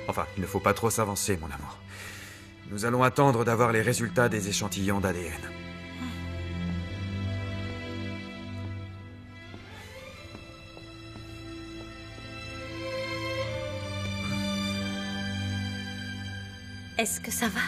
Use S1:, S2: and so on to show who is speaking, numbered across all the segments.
S1: Enfin, il ne faut pas trop s'avancer, mon amour. Nous allons attendre d'avoir les résultats des échantillons d'ADN.
S2: Est-ce que ça va?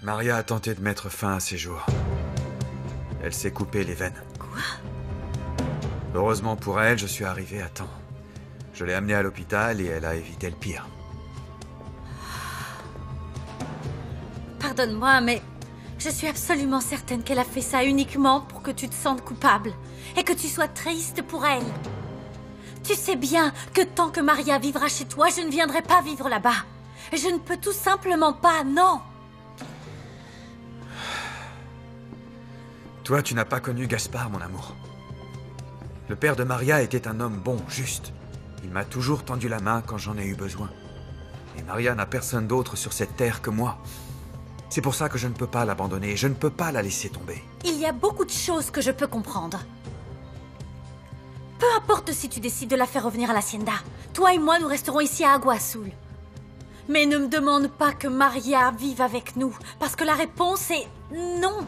S1: Maria a tenté de mettre fin à ses jours. Elle s'est coupé les veines.
S2: Quoi?
S1: Heureusement pour elle, je suis arrivé à temps. Je l'ai amenée à l'hôpital et elle a évité le pire.
S2: Pardonne-moi, mais je suis absolument certaine qu'elle a fait ça uniquement pour que tu te sentes coupable et que tu sois triste pour elle. Tu sais bien que tant que Maria vivra chez toi, je ne viendrai pas vivre là-bas. Je ne peux tout simplement pas, non.
S1: Toi, tu n'as pas connu Gaspard, mon amour. Le père de Maria était un homme bon, juste. Il m'a toujours tendu la main quand j'en ai eu besoin. Et Maria n'a personne d'autre sur cette terre que moi. C'est pour ça que je ne peux pas l'abandonner, je ne peux pas la laisser tomber.
S2: Il y a beaucoup de choses que je peux comprendre. Peu importe si tu décides de la faire revenir à l'Hacienda. Toi et moi, nous resterons ici à Agua Azul. Mais ne me demande pas que Maria vive avec nous, parce que la réponse est non.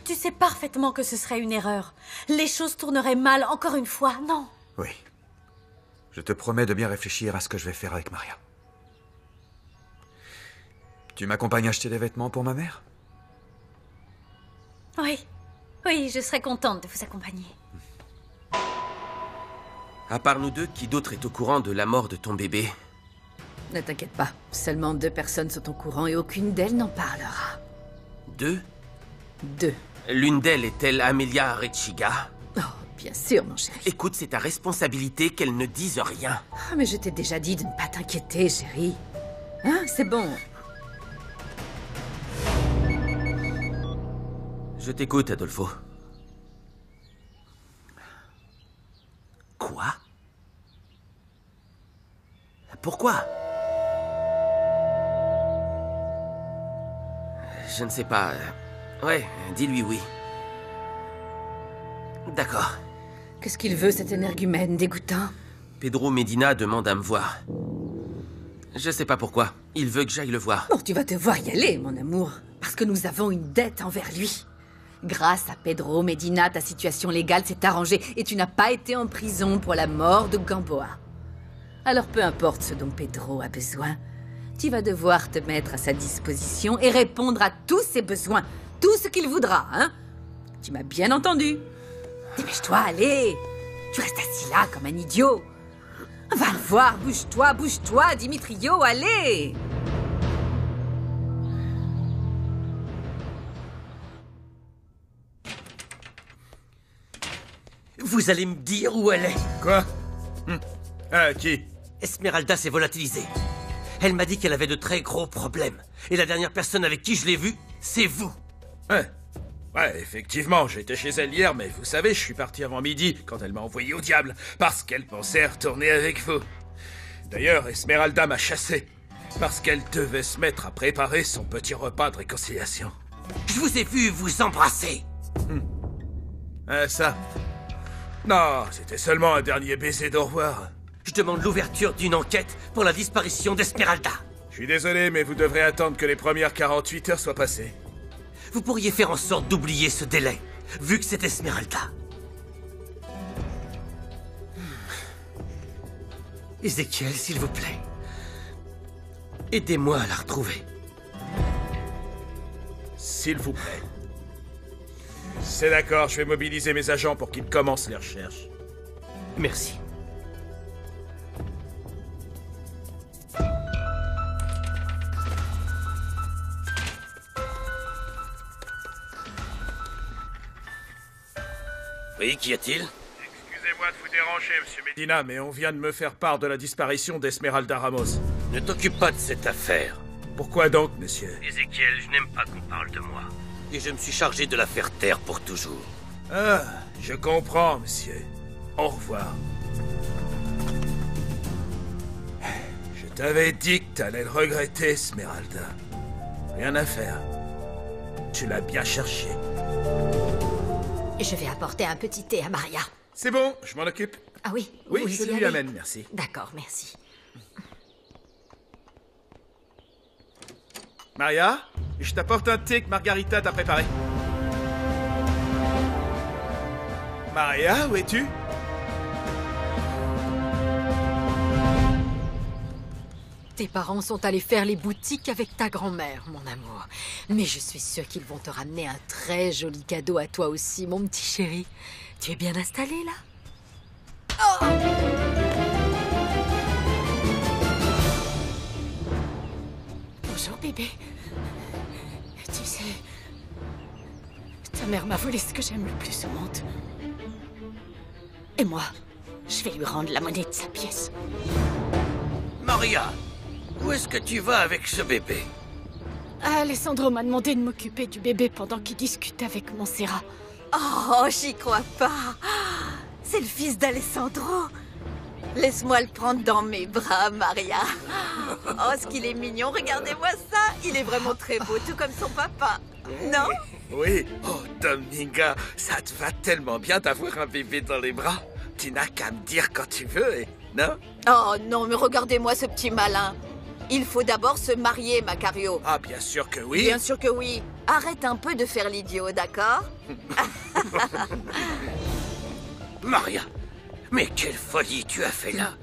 S2: Tu sais parfaitement que ce serait une erreur. Les choses tourneraient mal encore une fois, non?
S1: Oui. Je te promets de bien réfléchir à ce que je vais faire avec Maria. Tu m'accompagnes acheter des vêtements pour ma mère?
S2: Oui. Oui, je serais contente de vous accompagner.
S3: À part nous deux, qui d'autre est au courant de la mort de ton bébé?
S4: Ne t'inquiète pas, seulement 2 personnes sont au courant et aucune d'elles n'en parlera.
S3: 2?
S4: 2.
S3: L'une d'elles est-elle Amelia Arechiga?
S4: Oh, bien sûr, mon chéri.
S3: Écoute, c'est ta responsabilité qu'elle ne dise rien.
S4: Ah, mais je t'ai déjà dit de ne pas t'inquiéter, chérie. Hein, c'est bon.
S3: Je t'écoute, Adolfo. Quoi? Pourquoi? Je ne sais pas. Ouais, dis-lui oui. D'accord.
S4: Qu'est-ce qu'il veut, cet énergumène dégoûtant?
S3: Pedro Medina demande à me voir. Je sais pas pourquoi. Il veut que j'aille le voir.
S4: Bon, tu vas devoir y aller, mon amour. Parce que nous avons une dette envers lui. Grâce à Pedro Medina, ta situation légale s'est arrangée et tu n'as pas été en prison pour la mort de Gamboa. Alors peu importe ce dont Pedro a besoin, tu vas devoir te mettre à sa disposition et répondre à tous ses besoins, tout ce qu'il voudra, hein? Tu m'as bien entendu? Dépêche-toi, allez! Tu restes assis là comme un idiot. Va le voir, bouge-toi, Dimitrio, allez!
S3: Vous allez me dire où elle est?
S5: Quoi? Ah, qui?
S3: Esmeralda s'est volatilisée. Elle m'a dit qu'elle avait de très gros problèmes. Et la dernière personne avec qui je l'ai vue, c'est vous.
S5: Ouais, effectivement, j'étais chez elle hier, mais vous savez, je suis parti avant midi quand elle m'a envoyé au diable, parce qu'elle pensait retourner avec vous. D'ailleurs, Esmeralda m'a chassé, parce qu'elle devait se mettre à préparer son petit repas de réconciliation.
S3: Je vous ai vu vous embrasser.
S5: Ah, ça? Non, c'était seulement un dernier baiser d'au revoir.
S3: Je demande l'ouverture d'une enquête pour la disparition d'Esmeralda.
S5: Je suis désolé, mais vous devrez attendre que les premières 48 heures soient passées.
S3: Vous pourriez faire en sorte d'oublier ce délai, vu que c'est Esmeralda. Ézéchiel, s'il vous plaît. Aidez-moi à la retrouver.
S5: S'il vous plaît. C'est d'accord, je vais mobiliser mes agents pour qu'ils commencent les recherches.
S3: Merci. Oui, qu'y a-t-il?
S5: Excusez-moi de vous déranger, monsieur Medina, mais on vient de me faire part de la disparition d'Esmeralda Ramos.
S3: Ne t'occupe pas de cette affaire.
S5: Pourquoi donc, monsieur?
S3: Ézéchiel, je n'aime pas qu'on parle de moi. Et je me suis chargé de la faire taire pour toujours.
S5: Ah, je comprends, monsieur. Au revoir. Je t'avais dit que t'allais le regretter, Esmeralda. Rien à faire. Tu l'as bien cherché.
S2: Je vais apporter un petit thé à Maria.
S5: C'est bon, je m'en occupe.
S4: Ah oui,
S5: Oui,
S4: vous
S5: je
S4: y
S5: lui
S4: allez?
S5: amène, merci.
S4: D'accord, merci.
S5: Maria, je t'apporte un thé que Margarita t'a préparé. Maria, où es-tu?
S6: Tes parents sont allés faire les boutiques avec ta grand-mère, mon amour. Mais je suis sûre qu'ils vont te ramener un très joli cadeau à toi aussi, mon petit chéri. Tu es bien installé, là?
S2: Bonjour, bébé. Tu sais, ta mère m'a volé ce que j'aime le plus au monde. Et moi, je vais lui rendre la monnaie de sa pièce.
S3: Maria, où est-ce que tu vas avec ce bébé?
S2: Alessandro m'a demandé de m'occuper du bébé pendant qu'il discutait avec Montserrat.
S7: Oh, j'y crois pas. C'est le fils d'Alessandro. Laisse-moi le prendre dans mes bras, Maria. Oh, ce qu'il est mignon. Regardez-moi ça. Il est vraiment très beau, tout comme son papa. Non?
S5: Oui. Oh, Dominga, ça te va tellement bien d'avoir un bébé dans les bras. Tu n'as qu'à me dire quand tu veux, non?
S7: Oh non, mais regardez-moi ce petit malin. Il faut d'abord se marier, Macario.
S5: Ah, bien sûr que oui.
S7: Bien sûr que oui. Arrête un peu de faire l'idiot, d'accord?
S3: Maria, mais quelle folie tu as fait là!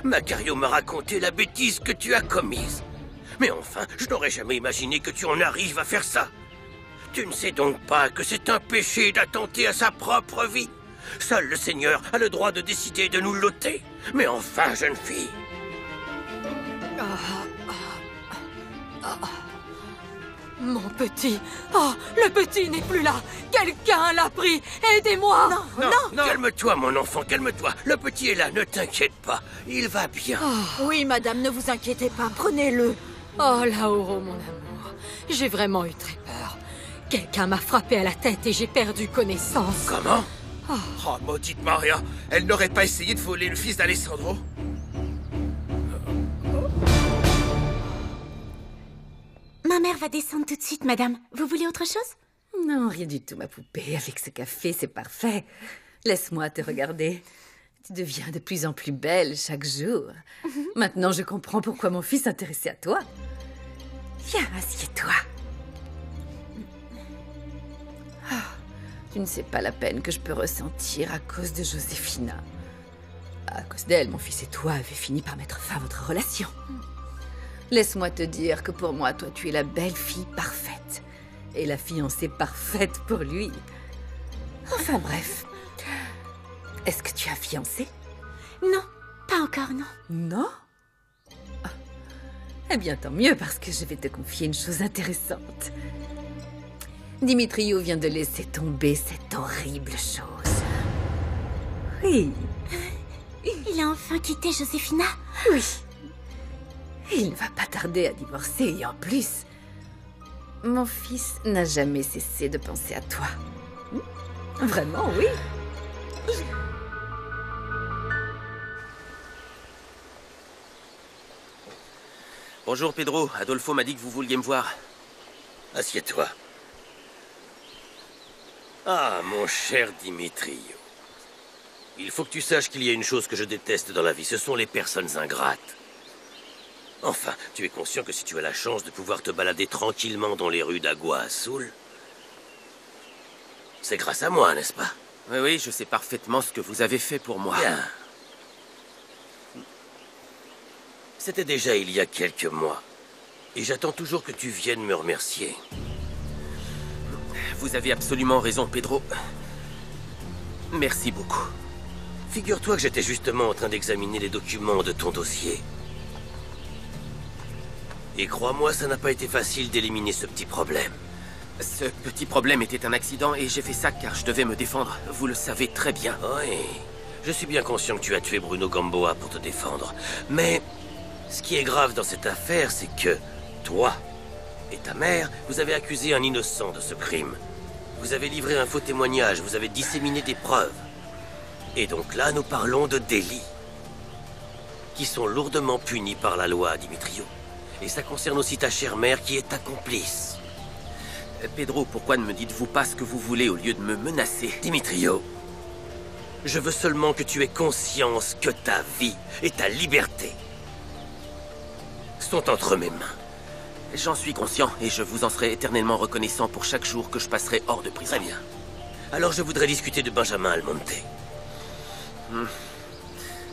S3: Macario m'a raconté la bêtise que tu as commise. Mais enfin, je n'aurais jamais imaginé que tu en arrives à faire ça. Tu ne sais donc pas que c'est un péché d'attenter à sa propre vie. Seul le Seigneur a le droit de décider de nous l'ôter. Mais enfin, jeune fille.
S6: Mon petit. Oh, le petit n'est plus là. Quelqu'un l'a pris. Aidez-moi.
S3: Non. Calme-toi, mon enfant, calme-toi. Le petit est là, ne t'inquiète pas. Il va bien.
S7: Oui, madame, ne vous inquiétez pas. Prenez-le.
S6: Oh, Lauro, mon amour. J'ai vraiment eu très peur. Quelqu'un m'a frappé à la tête et j'ai perdu connaissance.
S3: Comment?
S5: Oh, maudite Maria. Elle n'aurait pas essayé de voler le fils d'Alessandro?
S2: Ma mère va descendre tout de suite, madame. Vous voulez autre chose?
S4: Non, rien du tout, ma poupée. Avec ce café, c'est parfait. Laisse-moi te regarder. Tu deviens de plus en plus belle chaque jour. Maintenant, je comprends pourquoi mon fils s'intéressait à toi. Viens, assieds-toi. Tu ne sais pas la peine que je peux ressentir à cause de Josefina. À cause d'elle, mon fils et toi avaient fini par mettre fin à votre relation. Laisse-moi te dire que pour moi, toi, tu es la belle fille parfaite. Et la fiancée parfaite pour lui. Enfin bref. Est-ce que tu as fiancé?
S2: Non, pas encore, non.
S4: Non? Ah. Eh bien, tant mieux, parce que je vais te confier une chose intéressante. Dimitriou vient de laisser tomber cette horrible chose. Oui.
S2: Il a enfin quitté Josefina?
S4: Oui. Il ne va pas tarder à divorcer et en plus, mon fils n'a jamais cessé de penser à toi. Vraiment, oui.
S3: Bonjour, Pedro. Adolfo m'a dit que vous vouliez me voir. Assieds-toi. Ah, mon cher Dimitrio. Il faut que tu saches qu'il y a une chose que je déteste dans la vie. Ce sont les personnes ingrates. Enfin, tu es conscient que si tu as la chance de pouvoir te balader tranquillement dans les rues d'Agua Azul, c'est grâce à moi, n'est-ce pas?
S8: Oui, je sais parfaitement ce que vous avez fait pour moi.
S3: Bien. C'était déjà il y a quelques mois. Et j'attends toujours que tu viennes me remercier.
S8: Vous avez absolument raison, Pedro. Merci beaucoup.
S3: Figure-toi que j'étais justement en train d'examiner les documents de ton dossier. Et crois-moi, ça n'a pas été facile d'éliminer ce petit problème.
S8: Ce petit problème était un accident et j'ai fait ça car je devais me défendre. Vous le savez très bien.
S3: Oui, je suis bien conscient que tu as tué Bruno Gamboa pour te défendre. Mais ce qui est grave dans cette affaire, c'est que toi et ta mère, vous avez accusé un innocent de ce crime. Vous avez livré un faux témoignage, vous avez disséminé des preuves. Et donc là, nous parlons de délits qui sont lourdement punis par la loi, Dimitrio. Et ça concerne aussi ta chère mère qui est ta complice.
S8: Pedro, pourquoi ne me dites-vous pas ce que vous voulez au lieu de me menacer?
S3: Dimitrio, Je veux seulement que tu aies conscience que ta vie et ta liberté sont entre mes mains.
S8: J'en suis conscient et je vous en serai éternellement reconnaissant pour chaque jour que je passerai hors de prison.
S3: Très bien. Alors je voudrais discuter de Benjamin Almonte.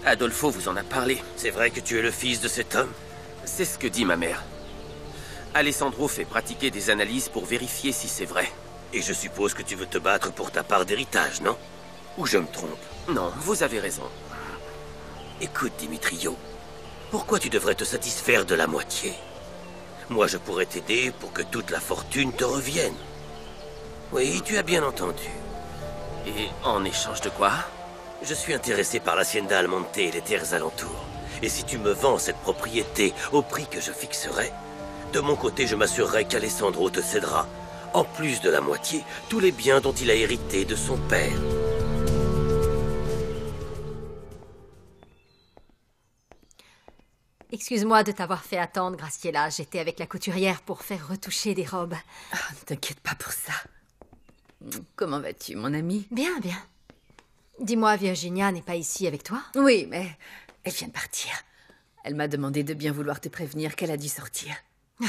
S8: Adolfo vous en a parlé.
S3: C'est vrai que tu es le fils de cet homme?
S8: C'est ce que dit ma mère. Alessandro fait pratiquer des analyses pour vérifier si c'est vrai.
S3: Et je suppose que tu veux te battre pour ta part d'héritage, non? Ou je me trompe?
S8: Non, vous avez raison.
S3: Écoute, Dimitrio, pourquoi tu devrais te satisfaire de la moitié? Moi, je pourrais t'aider pour que toute la fortune te revienne. Oui, tu as bien entendu.
S8: Et en échange de quoi?
S3: Je suis intéressé par l'Hacienda Almonte et les terres alentours. Et si tu me vends cette propriété au prix que je fixerai, de mon côté, je m'assurerai qu'Alessandro te cédera, en plus de la moitié, tous les biens dont il a hérité de son père.
S6: Excuse-moi de t'avoir fait attendre, Graciela. J'étais avec la couturière pour faire retoucher des robes.
S4: Ah, ne t'inquiète pas pour ça. Comment vas-tu, mon ami?
S6: Bien, bien. Dis-moi, Virginia n'est pas ici avec toi?
S4: Oui, mais elle vient de partir. Elle m'a demandé de bien vouloir te prévenir qu'elle a dû sortir.
S6: Oh,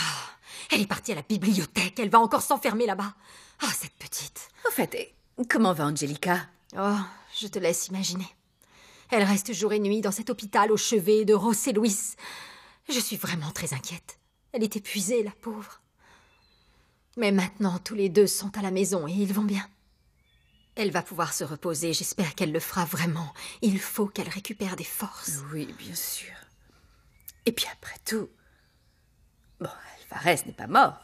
S6: elle est partie à la bibliothèque. Elle va encore s'enfermer là-bas. Ah, cette petite.
S4: Au fait, comment va Angelica?
S6: Oh, je te laisse imaginer. Elle reste jour et nuit dans cet hôpital au chevet de José Luis. Je suis vraiment très inquiète. Elle est épuisée, la pauvre. Mais maintenant, tous les deux sont à la maison et ils vont bien. Elle va pouvoir se reposer. J'espère qu'elle le fera vraiment. Il faut qu'elle récupère des forces.
S4: Oui, bien sûr. Et puis après tout... Bon, Alvarez n'est pas mort.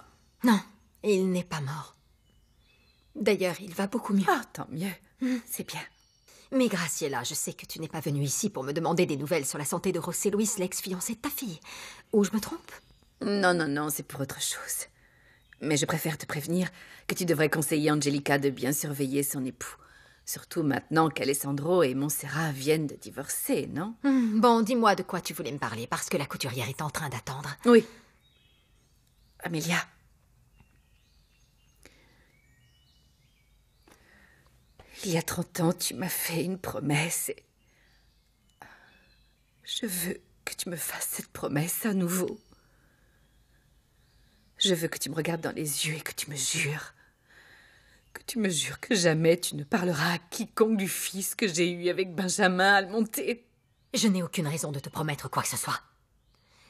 S6: Non, il n'est pas mort. D'ailleurs, il va beaucoup mieux.
S4: Ah, tant mieux. C'est bien.
S6: Mais Graciela, je sais que tu n'es pas venue ici pour me demander des nouvelles sur la santé de José Luis, l'ex-fiancé de ta fille. Ou je me trompe?
S4: Non, non, non, c'est pour autre chose. Mais je préfère te prévenir que tu devrais conseiller Angelica de bien surveiller son époux. Surtout maintenant qu'Alessandro et Montserrat viennent de divorcer, non?
S6: Bon, dis-moi de quoi tu voulais me parler, parce que la couturière est en train d'attendre.
S4: Oui. Amelia. Il y a 30 ans, tu m'as fait une promesse et... Je veux que tu me fasses cette promesse à nouveau. Je veux que tu me regardes dans les yeux et que tu me jures. Que tu me jures que jamais tu ne parleras à quiconque du fils que j'ai eu avec Benjamin Almonte.
S6: Je n'ai aucune raison de te promettre quoi que ce soit.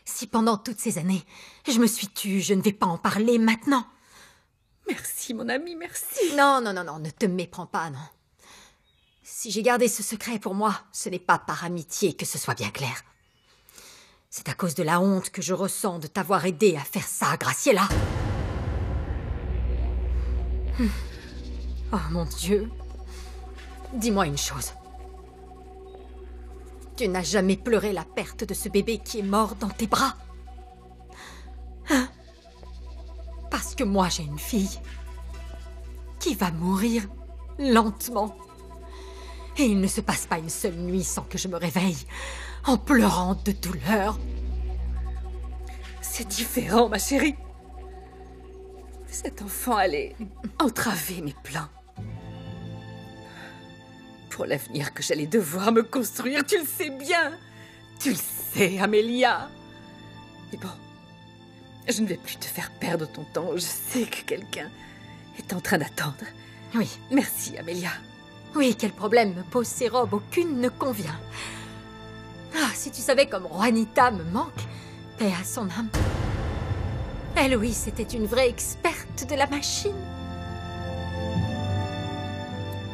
S6: Si pendant toutes ces années, je me suis tue, je ne vais pas en parler maintenant.
S4: Merci, mon ami, merci.
S6: Non, non, non, non, ne te méprends pas, non. Si j'ai gardé ce secret pour moi, ce n'est pas par amitié, que ce soit bien clair. C'est à cause de la honte que je ressens de t'avoir aidé à faire ça, Graciela. Oh, mon Dieu. Dis-moi une chose. Tu n'as jamais pleuré la perte de ce bébé qui est mort dans tes bras? Hein? Parce que moi, j'ai une fille qui va mourir lentement. Et il ne se passe pas une seule nuit sans que je me réveille en pleurant de douleur.
S4: C'est différent, ma chérie. Cet enfant allait entraver mes plans. Pour l'avenir que j'allais devoir me construire, tu le sais bien. Tu le sais, Amélia. Mais bon, je ne vais plus te faire perdre ton temps. Je sais que quelqu'un est en train d'attendre.
S6: Oui.
S4: Merci, Amélia.
S6: Oui, quel problème me posent ces robes? Aucune ne convient. Ah, si tu savais comme Juanita me manque, paix à son âme. Elle, oui, c'était une vraie experte de la machine.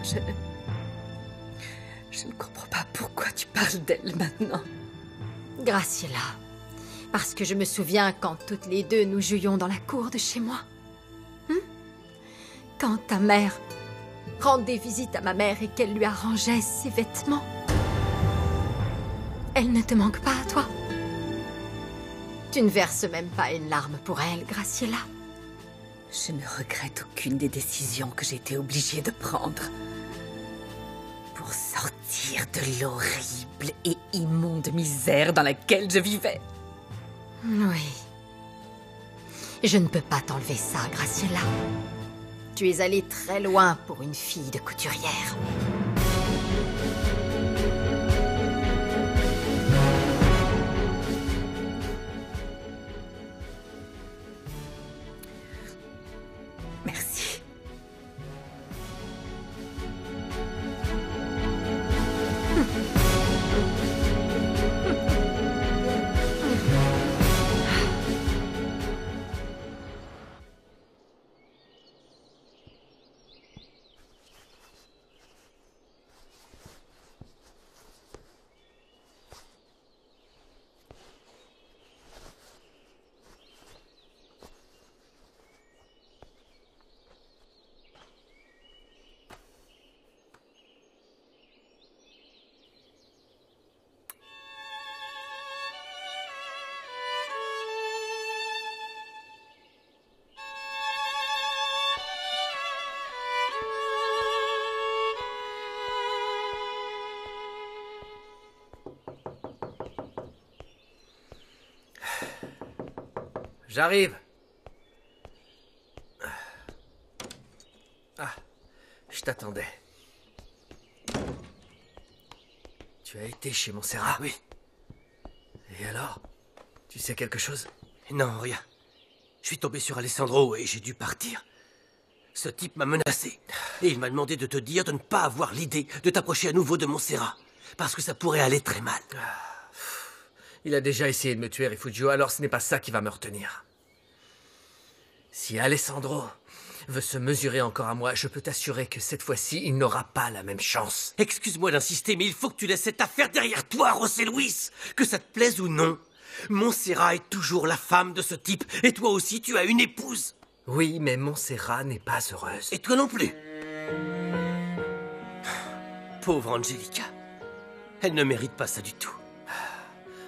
S4: Je ne comprends pas pourquoi tu parles d'elle maintenant.
S6: Graciela, parce que je me souviens quand toutes les deux nous jouions dans la cour de chez moi. Quand ta mère rendait visite à ma mère et qu'elle lui arrangeait ses vêtements. Elle ne te manque pas à toi? Tu ne verses même pas une larme pour elle, Graciela.
S4: Je ne regrette aucune des décisions que j'ai été obligée de prendre. Pour sortir de l'horrible et immonde misère dans laquelle je vivais.
S6: Oui. Je ne peux pas t'enlever ça, Graciela. Tu es allée très loin pour une fille de couturière.
S8: j'arrive. Ah, je t'attendais. Tu as été chez Montserrat? Oui. Et alors? Tu sais quelque chose? Non, rien. Je suis tombé sur Alessandro et j'ai dû partir. Ce type m'a menacé. Et il m'a demandé de te dire de ne pas avoir l'idée de t'approcher à nouveau de Montserrat. Parce que ça pourrait aller très mal. Il a déjà essayé de me tuer, Rifugio, alors ce n'est pas ça qui va me retenir. Si Alessandro veut se mesurer encore à moi, je peux t'assurer que cette fois-ci, il n'aura pas la même chance. Excuse-moi d'insister, mais il faut que tu laisses cette affaire derrière toi, José Luis. Que ça te plaise ou non, Montserrat est toujours la femme de ce type. Et toi aussi, tu as une épouse. Oui, mais Montserrat n'est pas heureuse. Et toi non plus. Pauvre Angelica. Elle ne mérite pas ça du tout.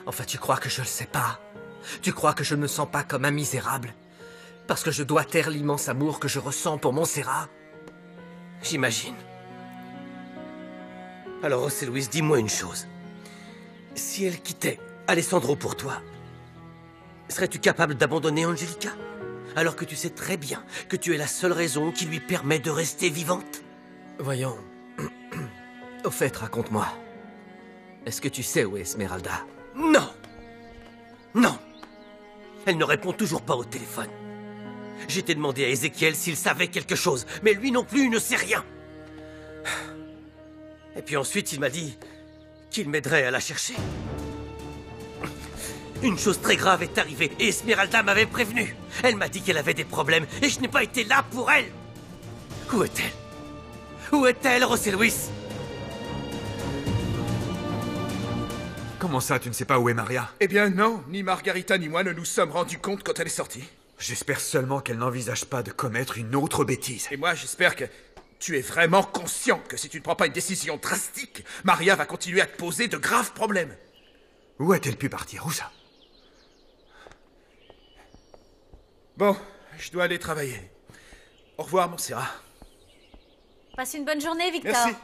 S8: Enfin, tu crois que je le sais pas? Tu crois que je ne me sens pas comme un misérable? Parce que je dois taire l'immense amour que je ressens pour Montserrat? J'imagine. Alors, José Luis, dis-moi une chose. Si elle quittait Alessandro pour toi, serais-tu capable d'abandonner Angelica? Alors que tu sais très bien que tu es la seule raison qui lui permet de rester vivante? Voyons. Au fait, raconte-moi. Est-ce que tu sais où est Esmeralda? Non! Non! Elle ne répond toujours pas au téléphone. J'ai été demandé à Ézéchiel s'il savait quelque chose, mais lui non plus ne sait rien. Et puis ensuite, il m'a dit qu'il m'aiderait à la chercher. Une chose très grave est arrivée et Esmeralda m'avait prévenu. Elle m'a dit qu'elle avait des problèmes et je n'ai pas été là pour elle. Où est-elle? Où est-elle, José Luis?
S1: Comment ça, tu ne sais pas où est Maria?
S5: Eh bien non, ni Margarita ni moi ne nous sommes rendus compte quand elle est sortie.
S1: J'espère seulement qu'elle n'envisage pas de commettre une autre bêtise.
S5: Et moi, j'espère que tu es vraiment conscient que si tu ne prends pas une décision drastique, Maria va continuer à te poser de graves problèmes.
S1: Où a-t-elle pu partir? Où ça?
S5: Bon, je dois aller travailler. Au revoir, Montserrat.
S2: Passe une bonne journée, Victor.
S5: Merci.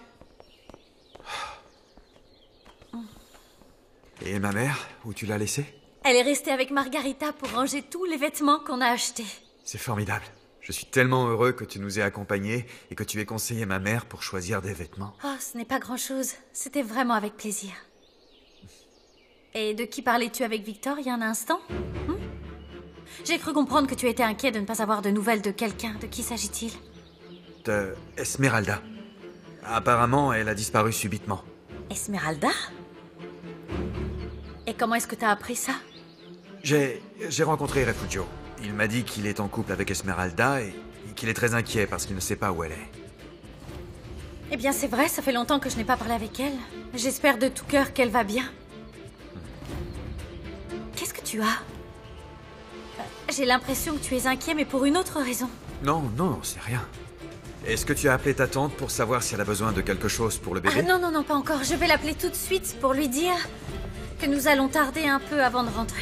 S1: Et ma mère, où tu l'as laissée?
S2: Elle est restée avec Margarita pour ranger tous les vêtements qu'on a achetés.
S1: C'est formidable. Je suis tellement heureux que tu nous aies accompagnés et que tu aies conseillé ma mère pour choisir des vêtements.
S2: Oh, ce n'est pas grand-chose. C'était vraiment avec plaisir. Et de qui parlais-tu avec Victor il y a un instant? J'ai cru comprendre que tu étais inquiet de ne pas avoir de nouvelles de quelqu'un. De qui s'agit-il?
S1: De Esmeralda. Apparemment, elle a disparu subitement.
S2: Esmeralda? Et comment est-ce que t'as appris ça?
S1: J'ai rencontré Refugio. Il m'a dit qu'il est en couple avec Esmeralda et qu'il est très inquiet parce qu'il ne sait pas où elle est.
S2: Eh bien, c'est vrai, ça fait longtemps que je n'ai pas parlé avec elle. J'espère de tout cœur qu'elle va bien. Qu'est-ce que tu as? J'ai l'impression que tu es inquiet, mais pour une autre raison.
S1: Non, non, c'est rien. Est-ce que tu as appelé ta tante pour savoir si elle a besoin de quelque chose pour le bébé?
S2: Non, non, non, pas encore. Je vais l'appeler tout de suite pour lui dire que nous allons tarder un peu avant de rentrer.